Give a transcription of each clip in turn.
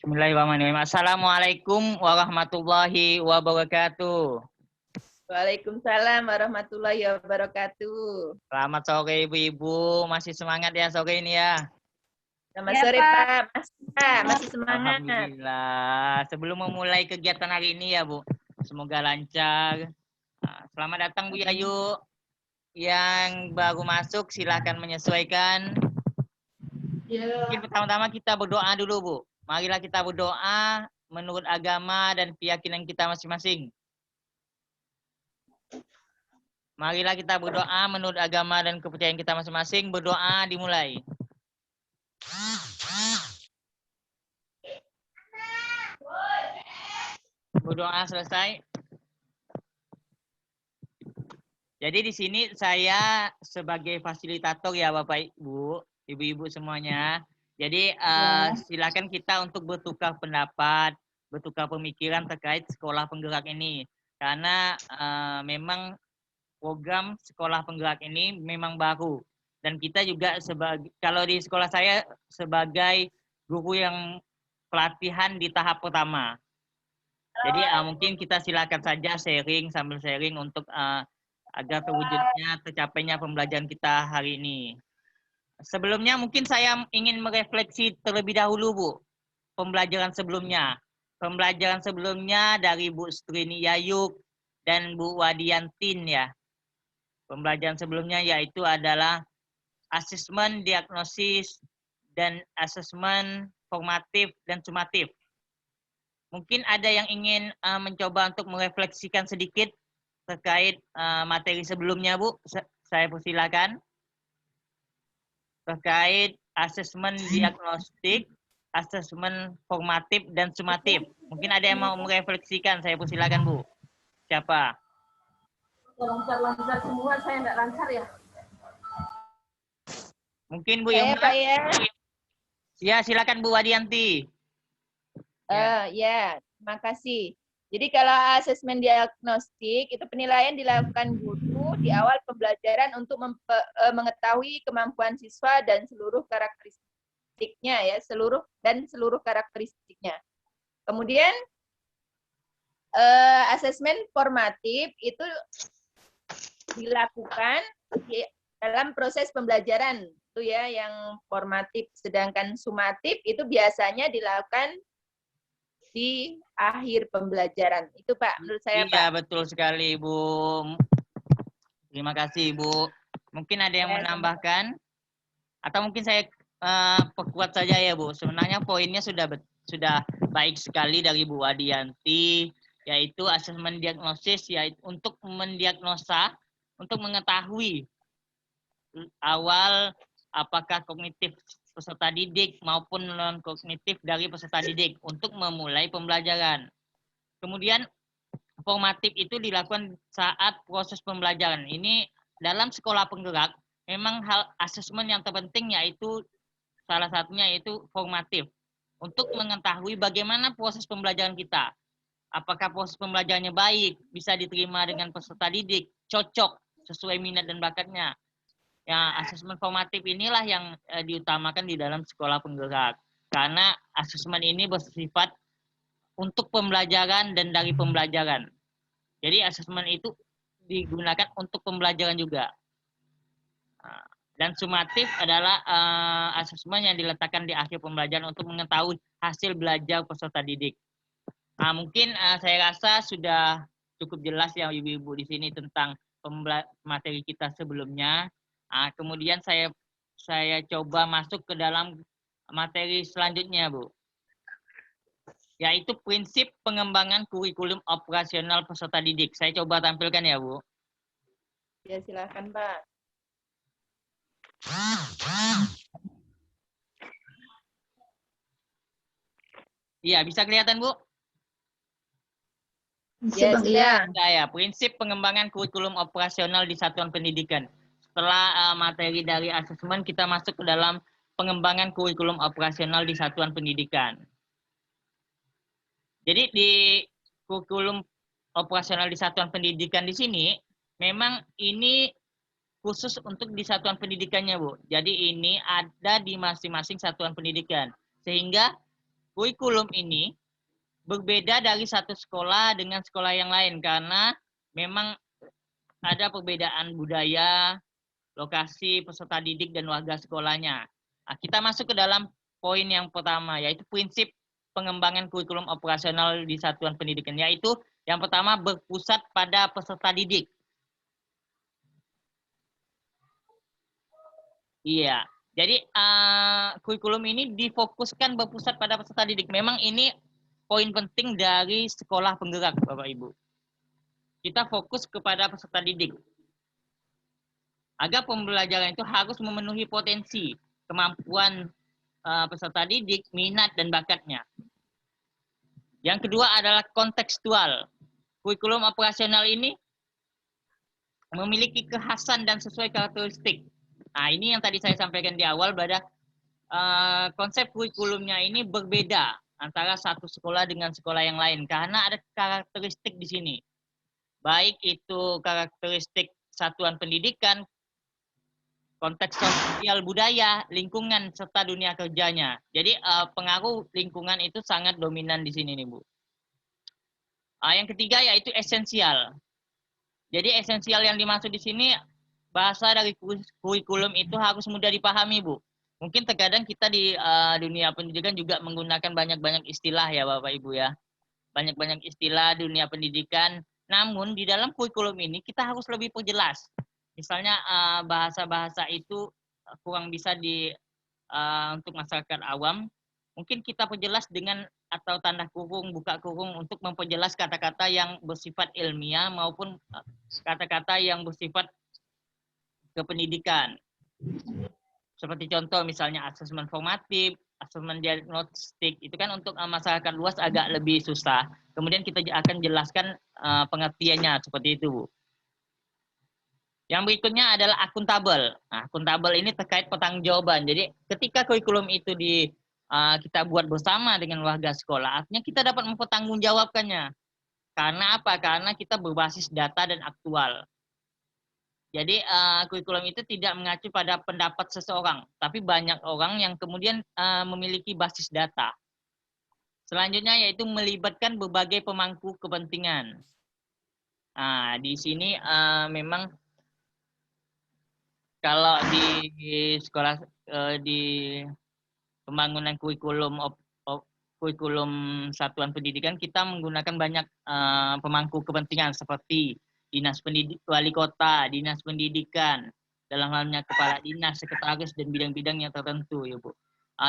Bismillahirrahmanirrahim. Assalamualaikum warahmatullahi wabarakatuh. Waalaikumsalam warahmatullahi wabarakatuh. Selamat sore Ibu-Ibu. Masih semangat ya sore ini ya? Selamat Ya, sore Pak. Pak. Masih semangat. Alhamdulillah. Sebelum memulai kegiatan hari ini ya Bu, semoga lancar. Selamat datang Bu Yayu. Yang baru masuk silahkan menyesuaikan. Mungkin pertama-tama kita berdoa dulu Bu. Marilah kita berdoa menurut agama dan keyakinan kita masing-masing. Marilah kita berdoa menurut agama dan kepercayaan kita masing-masing. Berdoa dimulai. Berdoa selesai. Jadi di sini saya sebagai fasilitator ya Bapak Ibu, Ibu-Ibu semuanya. Jadi silakan kita untuk bertukar pendapat, bertukar pemikiran terkait sekolah penggerak ini. Karena memang program sekolah penggerak ini memang baru. Dan kita juga kalau di sekolah saya sebagai guru yang pelatihan di tahap pertama. Jadi mungkin kita silakan saja sambil sharing untuk agar terwujudnya tercapainya pembelajaran kita hari ini. Sebelumnya mungkin saya ingin merefleksi terlebih dahulu Bu, pembelajaran sebelumnya. Pembelajaran sebelumnya dari Bu Strini Yayuk dan Bu Wadiantin ya. Pembelajaran sebelumnya yaitu adalah asesmen, diagnosis, dan asesmen formatif dan sumatif. Mungkin ada yang ingin mencoba untuk merefleksikan sedikit terkait materi sebelumnya Bu. Saya persilakan. Terkait asesmen diagnostik, asesmen formatif, dan sumatif. Mungkin ada yang mau merefleksikan, saya persilakan Bu. Siapa? Lancar-lancar semua, saya nggak lancar ya. Mungkin Bu yang Pak ya. Ya, silakan Bu Wadianti. Ya, terima kasih. Jadi kalau asesmen diagnostik itu penilaian dilakukan guru di awal pembelajaran untuk mengetahui kemampuan siswa dan seluruh karakteristiknya ya, seluruh karakteristiknya. Kemudian asesmen formatif itu dilakukan dalam proses pembelajaran itu ya yang formatif, sedangkan sumatif itu biasanya dilakukan di akhir pembelajaran. Itu Pak, menurut saya Pak. Iya, betul sekali Bu. Terima kasih Bu. Mungkin ada yang menambahkan? Atau mungkin saya perkuat saja ya Bu. Sebenarnya poinnya sudah baik sekali dari Bu Wadianti, yaitu asesmen diagnosis, yaitu untuk mendiagnosa, untuk mengetahui awal apakah kognitif peserta didik maupun non-kognitif dari peserta didik untuk memulai pembelajaran. Kemudian formatif itu dilakukan saat proses pembelajaran. Ini dalam sekolah penggerak, memang hal asesmen yang terpenting yaitu salah satunya yaitu formatif. Untuk mengetahui bagaimana proses pembelajaran kita. Apakah proses pembelajarannya baik, bisa diterima dengan peserta didik, cocok, sesuai minat dan bakatnya. Ya, asesmen formatif inilah yang diutamakan di dalam sekolah penggerak. Karena asesmen ini bersifat untuk pembelajaran dan dari pembelajaran. Jadi asesmen itu digunakan untuk pembelajaran juga. Dan sumatif adalah asesmen yang diletakkan di akhir pembelajaran untuk mengetahui hasil belajar peserta didik. Mungkin saya rasa sudah cukup jelas ya Ibu-Ibu di sini tentang materi kita sebelumnya. Kemudian saya coba masuk ke dalam materi selanjutnya, Bu. Yaitu prinsip pengembangan kurikulum operasional peserta didik. Saya coba tampilkan ya, Bu. Ya, silakan, Pak. Iya, bisa kelihatan, Bu? Ya, sudah. Ya, prinsip pengembangan kurikulum operasional di satuan pendidikan. Setelah materi dari asesmen, kita masuk ke dalam pengembangan kurikulum operasional di satuan pendidikan. Jadi di kurikulum operasional di satuan pendidikan di sini, memang ini khusus untuk di satuan pendidikannya, Bu. Jadi ini ada di masing-masing satuan pendidikan. Sehingga kurikulum ini berbeda dari satu sekolah dengan sekolah yang lain karena memang ada perbedaan budaya, lokasi, peserta didik, dan warga sekolahnya. Nah, kita masuk ke dalam poin yang pertama, yaitu prinsip pengembangan kurikulum operasional di satuan pendidikan, yaitu yang pertama berpusat pada peserta didik. Iya, jadi kurikulum ini difokuskan berpusat pada peserta didik. Memang ini poin penting dari sekolah penggerak, Bapak Ibu. Kita fokus kepada peserta didik. Agar pembelajaran itu harus memenuhi potensi, kemampuan peserta didik, minat, dan bakatnya. Yang kedua adalah kontekstual. Kurikulum operasional ini memiliki kekhasan dan sesuai karakteristik. Nah, ini yang tadi saya sampaikan di awal, pada konsep kurikulumnya ini berbeda antara satu sekolah dengan sekolah yang lain karena ada karakteristik di sini. Baik itu karakteristik satuan pendidikan, konteks sosial budaya, lingkungan, serta dunia kerjanya. Jadi pengaruh lingkungan itu sangat dominan di sini nih, Bu. Yang ketiga yaitu esensial. Jadi esensial yang dimaksud di sini, bahasa dari kurikulum itu harus mudah dipahami, Bu. Mungkin terkadang kita di dunia pendidikan juga menggunakan banyak-banyak istilah ya Bapak Ibu ya. Banyak-banyak istilah dunia pendidikan. Namun di dalam kurikulum ini kita harus lebih perjelas. Misalnya bahasa-bahasa itu kurang bisa untuk masyarakat awam. Mungkin kita perjelas dengan atau tanda kurung, buka kurung untuk memperjelas kata-kata yang bersifat ilmiah maupun kata-kata yang bersifat kependidikan. Seperti contoh misalnya asesmen formatif, asesmen diagnostik, itu kan untuk masyarakat luas agak lebih susah. Kemudian kita akan jelaskan pengertiannya seperti itu, Bu. Yang berikutnya adalah akuntabel. Nah, akuntabel ini terkait pertanggungjawaban. Jadi ketika kurikulum itu kita buat bersama dengan warga sekolah, artinya kita dapat mempertanggungjawabkannya. Karena apa? Karena kita berbasis data dan aktual. Jadi kurikulum itu tidak mengacu pada pendapat seseorang, tapi banyak orang yang kemudian memiliki basis data. Selanjutnya yaitu melibatkan berbagai pemangku kepentingan. Nah, di sini memang kalau di sekolah di pembangunan kurikulum satuan pendidikan kita menggunakan banyak pemangku kepentingan seperti dinas pendidik, wali kota, dinas pendidikan, dalam halnya kepala dinas, sekretaris, dan bidang-bidang yang tertentu, ya Bu.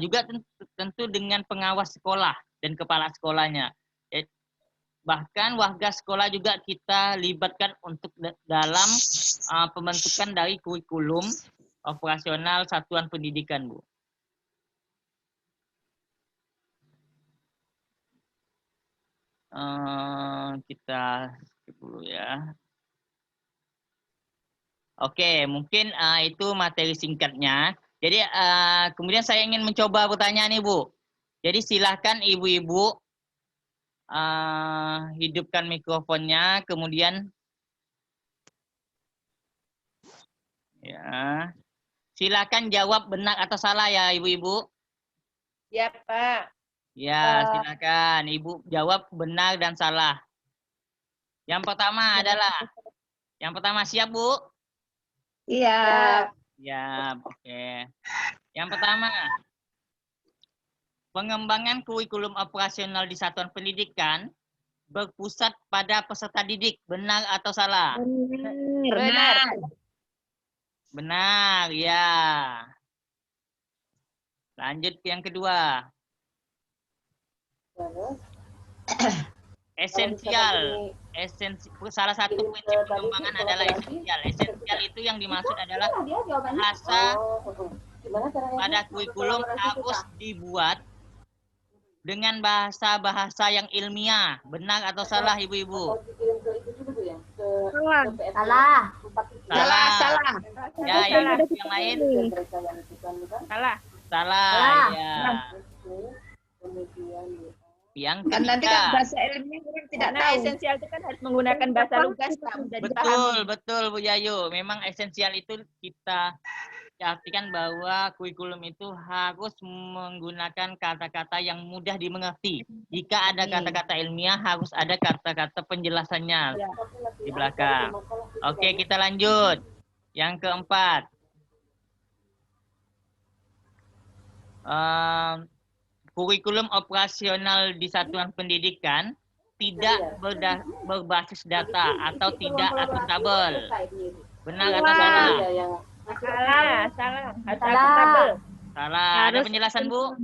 Juga tentu dengan pengawas sekolah dan kepala sekolahnya. Bahkan warga sekolah juga kita libatkan untuk dalam pembentukan dari kurikulum operasional satuan pendidikan, Bu. Kita skip dulu ya. Oke, mungkin itu materi singkatnya. Jadi kemudian saya ingin mencoba bertanya nih, Bu. Jadi silahkan ibu-ibu hidupkan mikrofonnya, kemudian ya silahkan jawab benar atau salah ya ibu-ibu. Ya, Pak. Ya, silakan ibu jawab benar dan salah. Yang pertama adalah, yang pertama siap Bu? Iya. Ya, oke. Yang pertama, pengembangan kurikulum operasional di satuan pendidikan berpusat pada peserta didik, benar atau salah? Benar. Benar, ya. Lanjut yang kedua. Esensial. Salah satu prinsip pengembangan adalah esensial. Esensial itu yang dimaksud adalah bahasa pada kurikulum harus dibuat dengan bahasa-bahasa yang ilmiah. Benar atau salah, ibu-ibu? Salah. Salah. Ya, yang lain? Salah. Salah, ya. Yang Kan nanti kan ketiga. bahasa ilmiah orang tidak tahu. Esensial itu kan harus menggunakan bahasa lugas, Pak, mudah dipahami. Betul, betul Bu Yayu. Memang esensial itu kita diartikan bahwa kurikulum itu harus menggunakan kata-kata yang mudah dimengerti. Jika ada kata-kata ilmiah, harus ada kata-kata penjelasannya di belakang. Oke, kita lanjut. Yang keempat. Kurikulum operasional di satuan pendidikan tidak berbasis data atau tidak akuntabel. Benar atau salah? Salah. Salah. Ada penjelasan, Bu?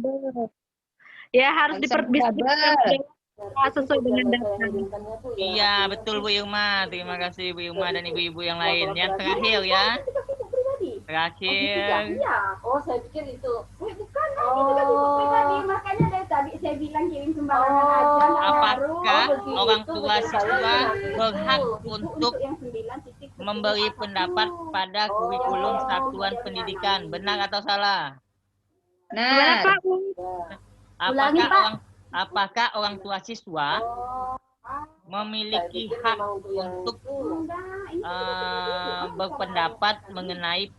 Ya, harus diperbincangkan sesuai dengan data. Iya, betul Bu Irma. Terima kasih Bu Irma dan ibu-ibu yang lain. Yang terakhir ya. Terakhir. Oh, saya pikir itu. Bukan, itu kan ibu pribadi. Makanya dari tadi saya bilang kirim sembarangan aja. Apakah orang tua siswa berhak untuk memberi pendapat pada kurikulum satuan pendidikan? Benar atau salah? Nah, Apakah orang tua siswa memiliki hak untuk berpendapat mengenai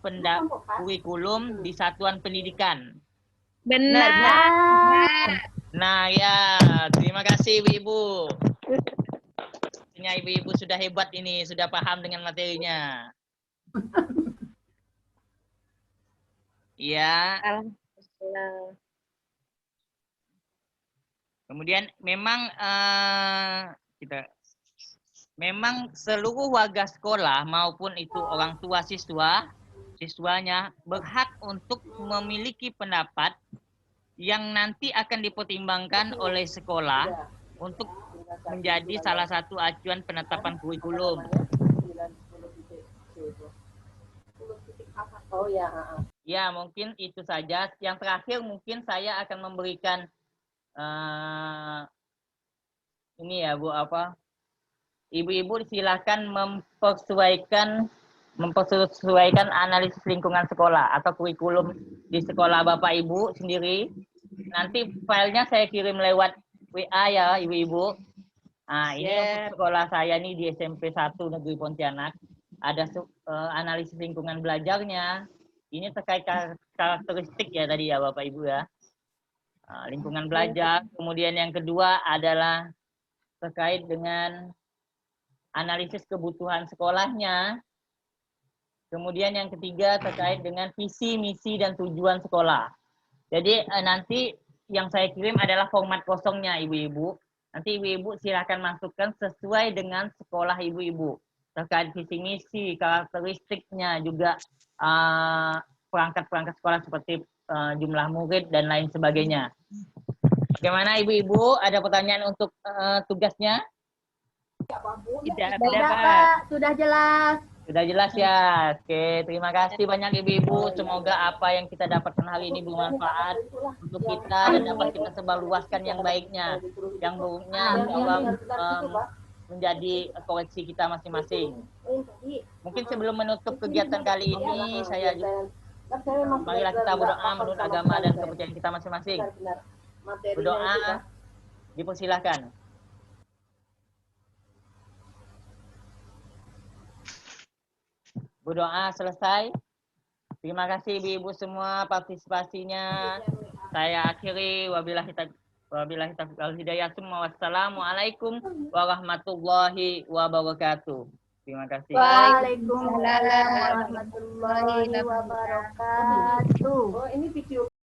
kurikulum di satuan pendidikan? Benar. Nah ya, terima kasih ibu-ibu. Ibu-ibu sudah hebat ini, sudah paham dengan materinya. Iya. Kemudian memang seluruh warga sekolah maupun itu orang tua siswanya berhak untuk memiliki pendapat yang nanti akan dipertimbangkan oleh sekolah untuk menjadi salah satu acuan penetapan kurikulum. Oh ya. Ya, mungkin itu saja. Yang terakhir mungkin saya akan memberikan ini ya Bu, ibu-ibu silakan mempersesuaikan analisis lingkungan sekolah atau kurikulum di sekolah Bapak Ibu sendiri. Nanti filenya saya kirim lewat WA ya ibu-ibu. Nah, ini untuk sekolah saya nih di SMP 1 Negeri Pontianak. Ada analisis lingkungan belajarnya. Ini terkait karakteristik ya tadi ya Bapak Ibu ya. Lingkungan belajar. Kemudian yang kedua adalah terkait dengan analisis kebutuhan sekolahnya. Kemudian yang ketiga terkait dengan visi, misi, dan tujuan sekolah. Jadi nanti yang saya kirim adalah format kosongnya ibu-ibu. Nanti ibu-ibu silakan masukkan sesuai dengan sekolah ibu-ibu. Terkait visi, misi, karakteristiknya, juga perangkat-perangkat sekolah seperti jumlah murid dan lain sebagainya. Bagaimana ibu-ibu? Ada pertanyaan untuk tugasnya? Tidak ada, Pak. Sudah jelas. Sudah jelas ya. Oke, terima kasih banyak ibu-ibu. Semoga apa yang kita dapatkan hari ini bermanfaat untuk kita dan dapat kita sebarluaskan yang baiknya. Yang buruknya menjadi koleksi kita masing-masing. Mungkin sebelum menutup kegiatan kali ini, marilah kita berdoa menurut agama dan kepercayaan kita masing-masing. Berdoa, dipersilahkan. Berdoa selesai. Terima kasih ibu-ibu semua partisipasinya. Saya akhiri wabillahi taufiq wal hidayah. Wassalamualaikum warahmatullahi wabarakatuh. Terima kasih. Waalaikumsalam warahmatullahi wabarakatuh.